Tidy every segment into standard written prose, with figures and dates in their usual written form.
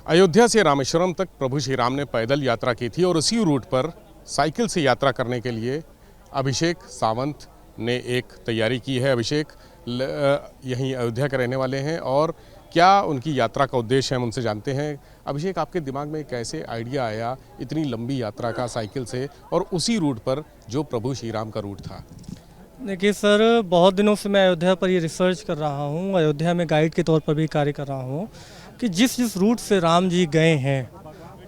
अयोध्या से रामेश्वरम तक प्रभु श्री राम ने पैदल यात्रा की थी और उसी रूट पर साइकिल से यात्रा करने के लिए अभिषेक सावंत ने एक तैयारी की है। अभिषेक यहीं अयोध्या के रहने वाले हैं और क्या उनकी यात्रा का उद्देश्य है हम उनसे जानते हैं। अभिषेक, आपके दिमाग में कैसे आइडिया आया इतनी लंबी यात्रा का साइकिल से और उसी रूट पर जो प्रभु श्री राम का रूट था? देखिए सर, बहुत दिनों से मैं अयोध्या पर ये रिसर्च कर रहा हूँ, अयोध्या में गाइड के तौर पर भी कार्य कर रहा हूँ कि जिस रूट से राम जी गए हैं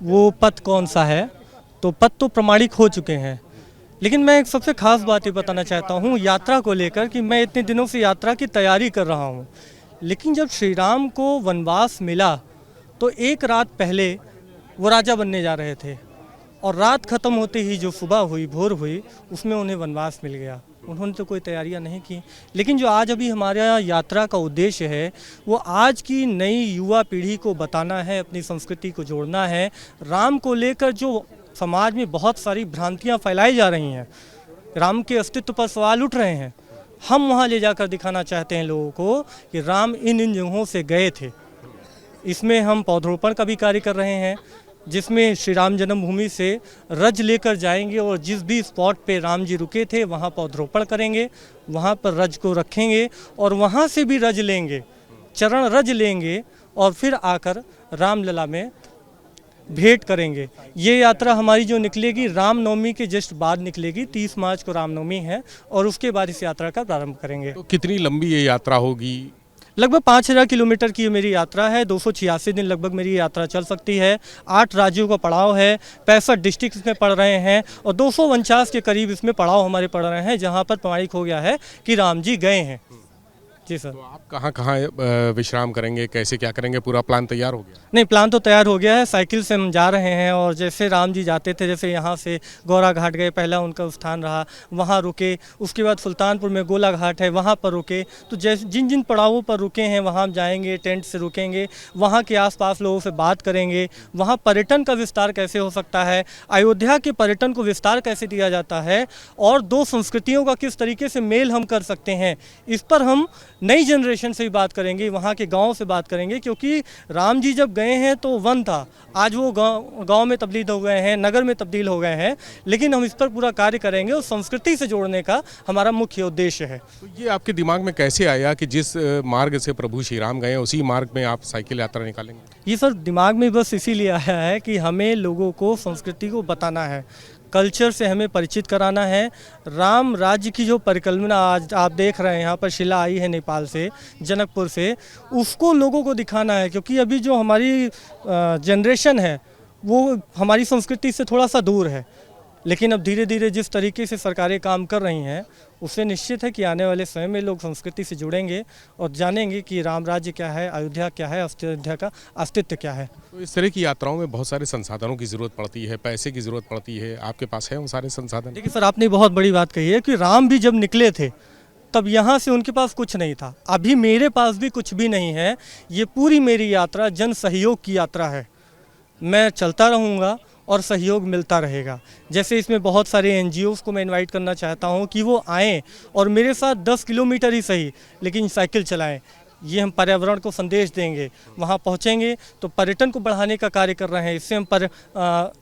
वो पथ कौन सा है। तो पथ तो प्रमाणिक हो चुके हैं, लेकिन मैं एक सबसे खास बात ये बताना चाहता हूँ यात्रा को लेकर कि मैं इतने दिनों से यात्रा की तैयारी कर रहा हूँ, लेकिन जब श्री राम को वनवास मिला तो एक रात पहले वो राजा बनने जा रहे थे और रात खत्म होते ही जो सुबह हुई, भोर हुई, उसमें उन्हें वनवास मिल गया। उन्होंने तो कोई तैयारियां नहीं की। लेकिन जो आज अभी हमारा यात्रा का उद्देश्य है वो आज की नई युवा पीढ़ी को बताना है, अपनी संस्कृति को जोड़ना है। राम को लेकर जो समाज में बहुत सारी भ्रांतियां फैलाई जा रही हैं, राम के अस्तित्व पर सवाल उठ रहे हैं, हम वहां ले जाकर दिखाना चाहते हैं लोगों को कि राम इन जगहों से गए थे। इसमें हम पौधरोपण का भी कार्य कर रहे हैं, जिसमें श्री राम जन्मभूमि से रज लेकर जाएंगे और जिस भी स्पॉट पे राम जी रुके थे वहाँ पौधरोपण करेंगे, वहाँ पर रज को रखेंगे और वहाँ से भी रज लेंगे, चरण रज लेंगे और फिर आकर रामलला में भेंट करेंगे। ये यात्रा हमारी जो निकलेगी रामनवमी के जस्ट बाद निकलेगी। 30 मार्च को रामनवमी है और उसके बाद इस यात्रा का प्रारंभ करेंगे। तो कितनी लंबी ये यात्रा होगी? लगभग 5000 किलोमीटर की मेरी यात्रा है। 286 दिन लगभग मेरी यात्रा चल सकती है। 8 राज्यों का पड़ाव है, 65 डिस्ट्रिक्ट इसमें पड़ रहे हैं और 249 के करीब इसमें पड़ाव हमारे पड़ रहे हैं, जहां पर प्रमाणिक हो गया है कि राम जी गए हैं। जी सर। तो आप कहाँ विश्राम करेंगे, कैसे क्या करेंगे, पूरा प्लान तैयार हो गया? नहीं, प्लान तो तैयार हो गया है। साइकिल से हम जा रहे हैं और जैसे राम जी जाते थे, जैसे यहाँ से गौरा घाट गए, पहला उनका स्थान रहा, वहाँ रुके। उसके बाद सुल्तानपुर में गोला घाट है, वहाँ पर रुके। तो जैसे जिन जिन पड़ावों पर रुके हैं वहाँ हम जाएंगे, टेंट से रुकेंगे, वहाँ के आसपास लोगों से बात करेंगे, वहाँ पर्यटन का विस्तार कैसे हो सकता है, अयोध्या के पर्यटन को विस्तार कैसे दिया जाता है और दो संस्कृतियों का किस तरीके से मेल हम कर सकते हैं, इस पर हम नई जनरेशन से भी बात करेंगे, वहाँ के गांव से बात करेंगे। क्योंकि राम जी जब गए हैं तो वन था, आज वो गांव में तब्दील हो गए हैं, नगर में तब्दील हो गए हैं, लेकिन हम इस पर पूरा कार्य करेंगे और संस्कृति से जोड़ने का हमारा मुख्य उद्देश्य है। तो ये आपके दिमाग में कैसे आया कि जिस मार्ग से प्रभु श्री राम गए उसी मार्ग में आप साइकिल यात्रा निकालेंगे? ये सर दिमाग में बस इसीलिए आया है कि हमें लोगों को संस्कृति को बताना है, कल्चर से हमें परिचित कराना है। राम राज्य की जो परिकल्पना आज आप देख रहे हैं, यहाँ पर शिला आई है नेपाल से, जनकपुर से, उसको लोगों को दिखाना है। क्योंकि अभी जो हमारी जनरेशन है वो हमारी संस्कृति से थोड़ा सा दूर है, लेकिन अब धीरे धीरे जिस तरीके से सरकारें काम कर रही हैं उससे निश्चित है कि आने वाले समय में लोग संस्कृति से जुड़ेंगे और जानेंगे कि राम राज्य क्या है, अयोध्या क्या है, अयोध्या का अस्तित्व क्या है। तो इस तरह की यात्राओं में बहुत सारे संसाधनों की ज़रूरत पड़ती है, पैसे की ज़रूरत पड़ती है, आपके पास है वो सारे संसाधन? देखिए सर, आपने बहुत बड़ी बात कही है कि राम भी जब निकले थे तब यहाँ से उनके पास कुछ नहीं था। अभी मेरे पास भी कुछ भी नहीं है। ये पूरी मेरी यात्रा जन सहयोग की यात्रा है। मैं चलता रहूँगा और सहयोग मिलता रहेगा। जैसे इसमें बहुत सारे NGOs को मैं इनवाइट करना चाहता हूँ कि वो आएँ और मेरे साथ 10 किलोमीटर ही सही लेकिन साइकिल चलाएं। ये हम पर्यावरण को संदेश देंगे। वहाँ पहुँचेंगे तो पर्यटन को बढ़ाने का कार्य कर रहे हैं, इससे हम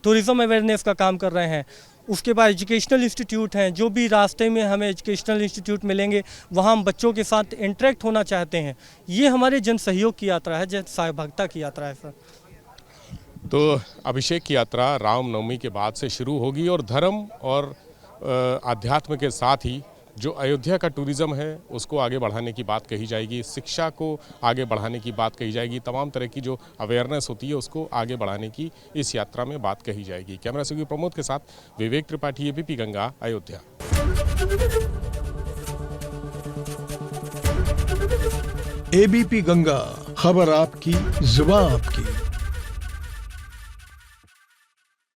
टूरिज़्म अवेयरनेस का काम कर रहे हैं। उसके बाद एजुकेशनल इंस्टीट्यूट हैं, जो भी रास्ते में हमें एजुकेशनल इंस्टीट्यूट मिलेंगे वहाँ हम बच्चों के साथ इंटरेक्ट होना चाहते हैं। ये हमारे जन सहयोग की यात्रा है, जन सहभागिता की यात्रा है सर। तो अभिषेक की यात्रा रामनवमी के बाद से शुरू होगी और धर्म और आध्यात्म के साथ ही जो अयोध्या का टूरिज़्म है उसको आगे बढ़ाने की बात कही जाएगी, शिक्षा को आगे बढ़ाने की बात कही जाएगी, तमाम तरह की जो अवेयरनेस होती है उसको आगे बढ़ाने की इस यात्रा में बात कही जाएगी। कैमरा सहयोगी प्रमोद के साथ विवेक त्रिपाठी, ABP गंगा, अयोध्या। ABP गंगा, खबर आपकी, जुबान आपकी।